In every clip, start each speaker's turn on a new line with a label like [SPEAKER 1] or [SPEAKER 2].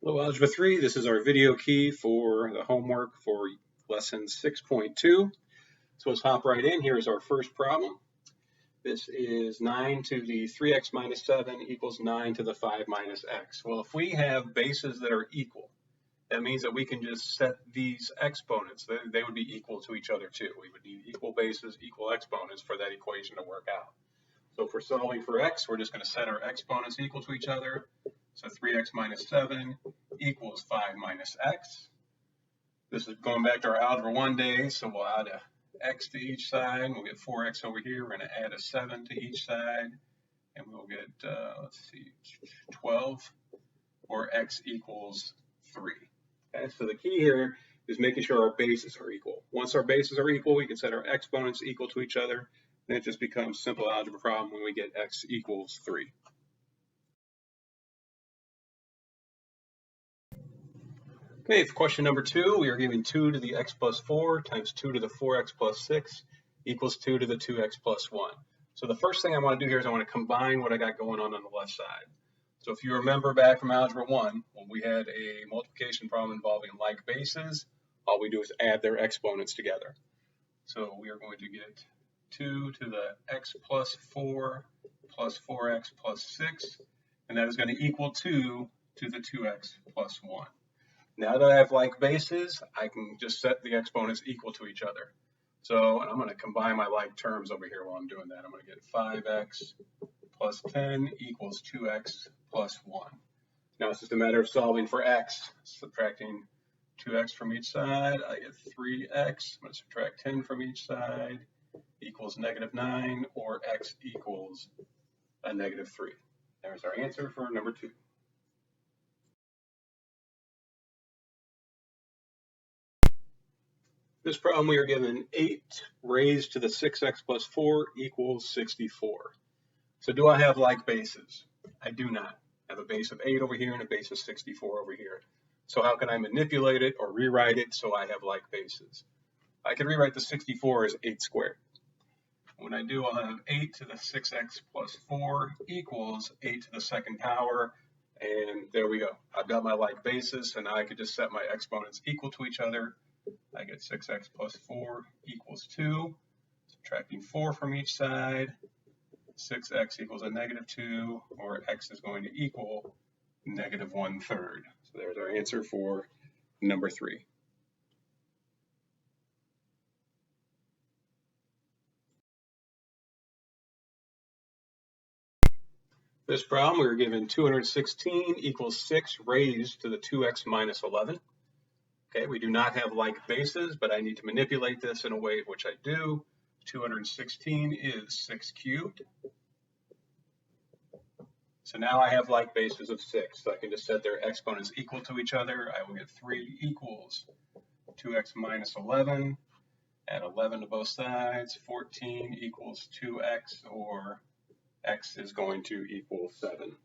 [SPEAKER 1] Hello, Algebra 3. This is our video key for the homework for lesson 6.2. So let's hop right in. Here's our first problem. This is 9 to the 3x minus 7 equals 9 to the 5 minus x. Well, if we have bases that are equal, that means that we can just set these exponents. They would be equal to each other too. We would need equal bases, equal exponents for that equation to work out. So if we're solving for x, we're just going to set our exponents equal to each other. So 3x minus 7 equals 5 minus x. This is going back to our Algebra 1 days, so we'll add a x to each side. We'll get 4x over here. We're going to add a 7 to each side, and we'll get, 12, or x equals 3. Okay, so the key here is making sure our bases are equal. Once our bases are equal, we can set our exponents equal to each other. Then it just becomes a simple algebra problem when we get x equals 3. Okay, for question number 2, we are given 2 to the x plus 4 times 2 to the 4x plus 6 equals 2 to the 2x plus 1. So the first thing I want to do here is I want to combine what I got going on the left side. So if you remember back from Algebra 1, when we had a multiplication problem involving like bases, all we do is add their exponents together. So we are going to get 2 to the x plus 4 plus 4x plus 6, and that is going to equal 2 to the 2x plus 1. Now that I have like bases, I can just set the exponents equal to each other. So I'm going to combine my like terms over here while I'm doing that. I'm going to get 5x plus 10 equals 2x plus 1. Now it's just a matter of solving for x. Subtracting 2x from each side, I get 3x. I'm going to subtract 10 from each side, equals -9, or x equals a -3. There's our answer for number 2. This problem we are given 8 raised to the 6x plus 4 equals 64. So do I have like bases? I do not. I have a base of 8 over here and a base of 64 over here. So how can I manipulate it or rewrite it so I have like bases? I can rewrite the 64 as 8 squared. When I do, I'll have 8 to the 6x plus 4 equals 8 to the second power. And there we go. I've got my like bases, and now I could just set my exponents equal to each other. I get 6x plus 4 equals 2. Subtracting 4 from each side, 6x equals a -2, or x is going to equal -1/3. So there's our answer for number 3. This problem, we were given 216 equals 6 raised to the 2x minus 11. Okay, we do not have like bases, but I need to manipulate this in a way which I do. 216 is 6 cubed. So now I have like bases of 6. So I can just set their exponents equal to each other. I will get 3 equals 2x minus 11. Add 11 to both sides. 14 equals 2x, or x is going to equal 7.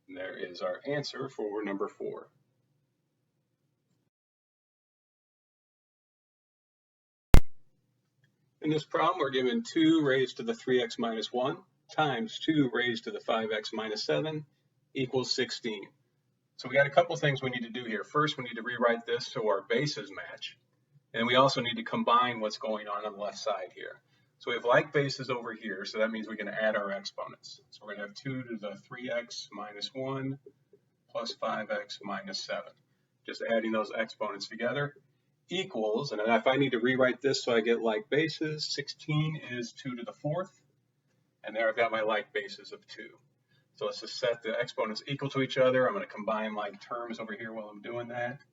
[SPEAKER 1] And there is our answer for number 4. In this problem, we're given 2 raised to the 3x minus 1 times 2 raised to the 5x minus 7 equals 16. So we got a couple things we need to do here. First, we need to rewrite this so our bases match. And we also need to combine what's going on the left side here. So we have like bases over here, so that means we can add our exponents. So we're going to have 2 to the 3x minus 1 plus 5x minus 7. Just adding those exponents together equals, and if I need to rewrite this so I get like bases, 16 is 2 to the 4th, and there I've got my like bases of 2. So let's just set the exponents equal to each other. I'm going to combine like terms over here while I'm doing that.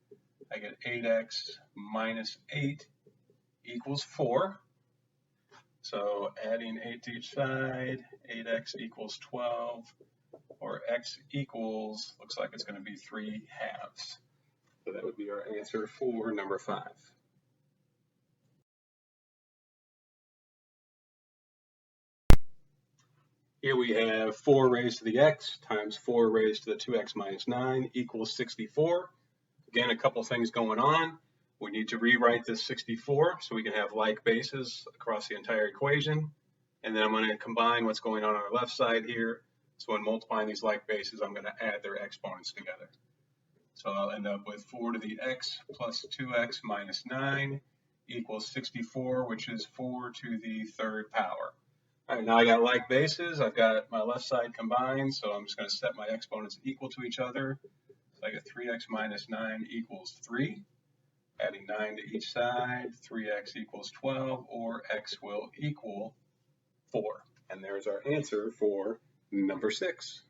[SPEAKER 1] I get 8x minus 8 equals 4. So adding 8 to each side, 8x equals 12, or x equals, looks like it's going to be 3 halves. So that would be our answer for number 5. Here we have 4 raised to the x times 4 raised to the 2x minus 9 equals 64. Again, a couple things going on. We need to rewrite this 64 so we can have like bases across the entire equation. And then I'm going to combine what's going on our left side here. So when multiplying these like bases, I'm going to add their exponents together. So I'll end up with 4 to the x plus 2x minus 9 equals 64, which is 4 to the third power. All right, now I got like bases. I've got my left side combined, so I'm just going to set my exponents equal to each other. So I get 3x minus 9 equals 3. Adding 9 to each side, 3x equals 12, or x will equal 4. And there's our answer for number 6.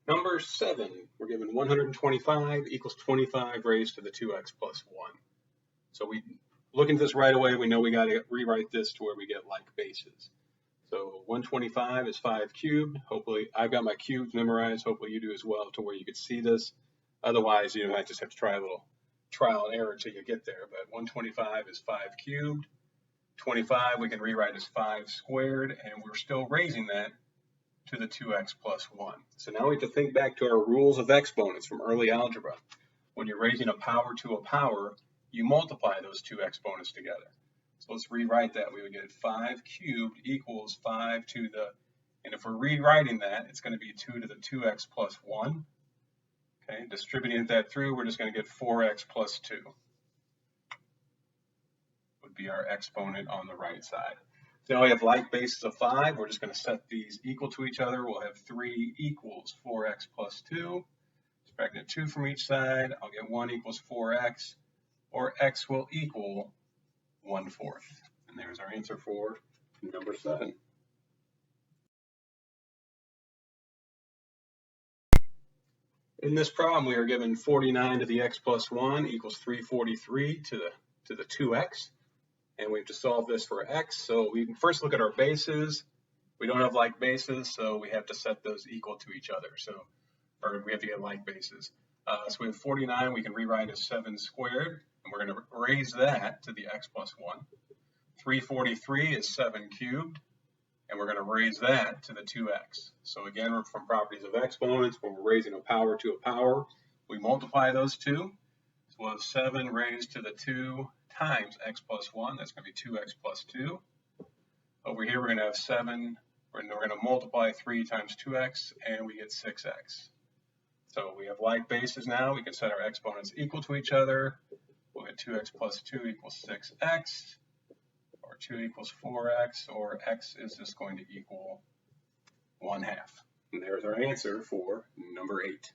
[SPEAKER 1] Number 7, we're given 125 equals 25 raised to the 2x plus 1. So we look into this right away. We know we got to rewrite this to where we get like bases. So 125 is 5 cubed. Hopefully, I've got my cubes memorized. Hopefully you do as well, to where you could see this. Otherwise, you might just have to try a little trial and error until you get there. But 125 is 5 cubed. 25 we can rewrite as 5 squared, and we're still raising that to the 2x plus 1. So now we have to think back to our rules of exponents from early algebra. When you're raising a power to a power, you multiply those two exponents together. So let's rewrite that. We would get 5 cubed equals 5 to the, and if we're rewriting that, it's going to be 2 to the 2x plus 1. Okay, distributing that through, we're just going to get 4x plus 2. Would be our exponent on the right side. So now we have like bases of 5. We're just going to set these equal to each other. We'll have 3 equals 4x plus 2. Subtracting 2 from each side, I'll get 1 equals 4x, or x will equal 1/4. And there's our answer for number 7. In this problem, we are given 49 to the x plus 1 equals 343 to the 2x. And we have to solve this for x. So we can first look at our bases. We don't have like bases, so we have to set those equal to each other. So, or we have to get like bases. So we have 49, we can rewrite as 7 squared, and we're going to raise that to the x plus 1. 343 is 7 cubed, and we're going to raise that to the 2x. So again, we're from properties of exponents. When we're raising a power to a power, we multiply those two. So we'll have 7 raised to the 2 times x plus 1. That's going to be 2x plus 2. Over here, we're going to have 7. We're going to multiply 3 times 2x, and we get 6x. So we have like bases now. We can set our exponents equal to each other. We'll get 2x plus 2 equals 6x, or 2 equals 4x, or x is just going to equal 1/2. And there's our answer for number 8.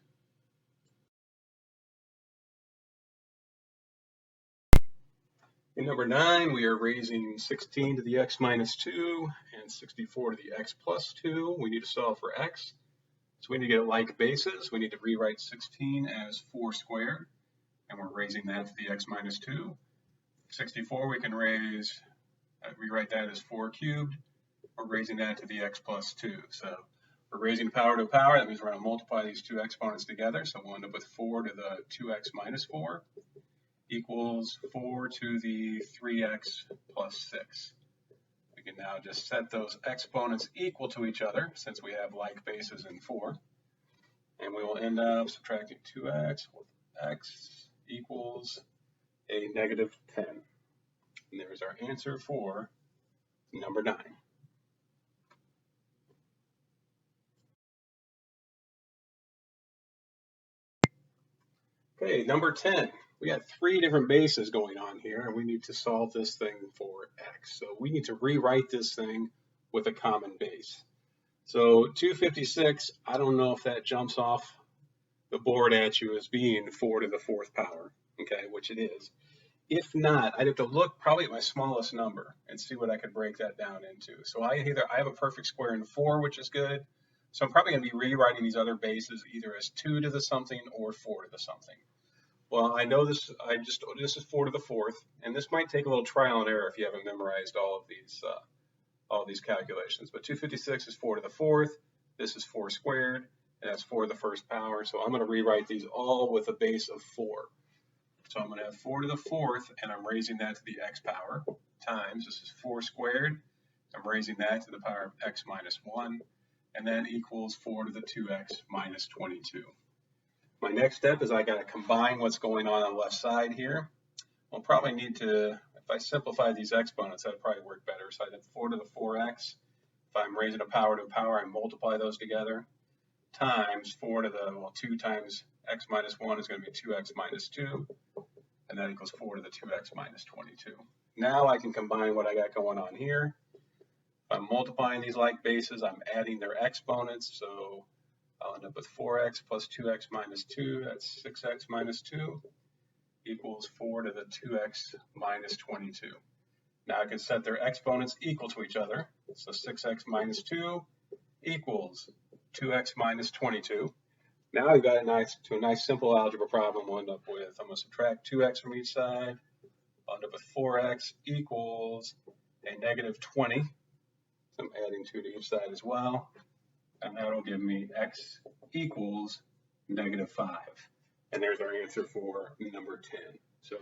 [SPEAKER 1] In number 9, we are raising 16 to the x minus 2 and 64 to the x plus 2. We need to solve for x. So we need to get like bases. We need to rewrite 16 as 4 squared, and we're raising that to the x minus 2. 64 we can rewrite that as 4 cubed. We're raising that to the x plus 2. So we're raising power to power. That means we're going to multiply these two exponents together. So we'll end up with 4 to the 2x minus 4 equals 4 to the 3x plus 6. We can now just set those exponents equal to each other, since we have like bases in 4. And we will end up subtracting 2x with x equals a negative 10. And there's our answer for number 9. Okay, number 10. We got 3 different bases going on here, and we need to solve this thing for x. So we need to rewrite this thing with a common base. So 256, I don't know if that jumps off the board at you as being 4 to the 4th power, okay, which it is. If not, I'd have to look probably at my smallest number and see what I could break that down into. So I have a perfect square in 4, which is good. So I'm probably going to be rewriting these other bases either as 2 to the something or 4 to the something. Well, I know this is 4 to the 4th, and this might take a little trial and error if you haven't memorized all of these calculations. But 256 is 4 to the 4th. This is 4 squared, and that's 4 to the 1st power. So I'm going to rewrite these all with a base of 4. So I'm going to have 4 to the 4th, and I'm raising that to the x power, times, this is 4 squared. I'm raising that to the power of x minus 1, and then equals 4 to the 2x minus 22. My next step is I got to combine what's going on the left side here. I'll probably need to, if I simplify these exponents, that'd probably work better. So I'd have 4 to the 4x, if I'm raising a power to a power, I multiply those together, times 4 to the, well, 2 times x minus 1 is going to be 2x minus 2, and that equals 4 to the 2x minus 22. Now I can combine what I got going on here. If I'm multiplying these like bases, I'm adding their exponents, so I'll end up with 4x plus 2x minus 2, that's 6x minus 2, equals 4 to the 2x minus 22. Now I can set their exponents equal to each other, so 6x minus 2 equals 2x minus 22. Now we've got a nice simple algebra problem we'll end up with. I'm going to subtract 2x from each side. I'll end up with 4x equals a negative 20. So I'm adding 2 to each side as well. And that'll give me x equals negative 5. And there's our answer for number 10. So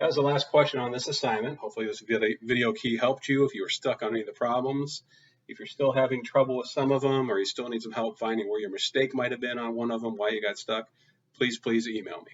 [SPEAKER 1] that was the last question on this assignment. Hopefully this video key helped you if you were stuck on any of the problems. If you're still having trouble with some of them, or you still need some help finding where your mistake might have been on one of them, why you got stuck, please email me.